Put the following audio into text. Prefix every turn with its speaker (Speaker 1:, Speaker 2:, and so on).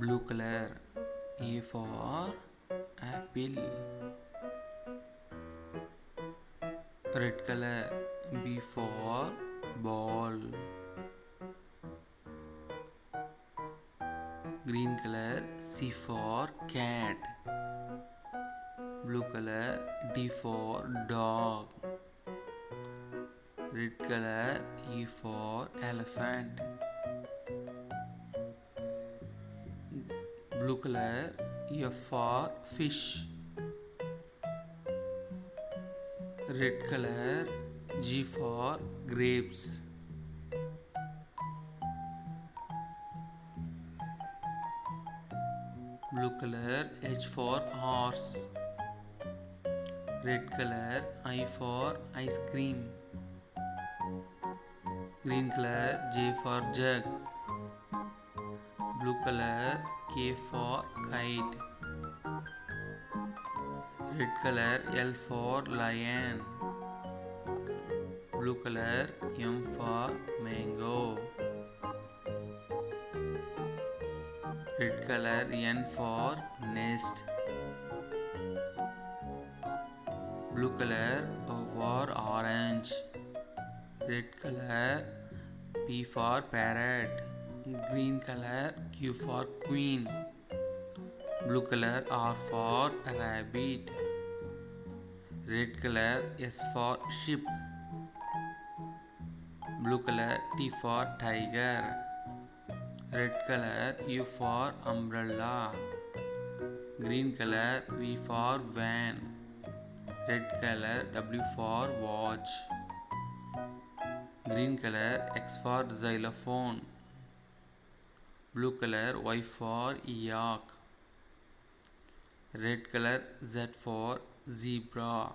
Speaker 1: Blue color. A for apple. Red color. B for ball. Green color. C for cat. Blue color. D for dog. Red color. E for elephant. Blue color. F for fish. Red color. G for grapes. Blue color. H for horse. Red color. I for ice cream. Green color. J for jug. Blue color. K for kite. Red color. L for lion. Blue color. M for mango. Red color. N for nest. Blue color. O for orange. Red color. P for parrot. Green color. Q for queen. Blue color. R for rabbit. Red color. S for sheep. Blue color. T for tiger. Red color. U for umbrella. Green color. V for van. Red color. W for watch. Green color. X for xylophone. Blue color. Y for yak. Red color. Z for zebra.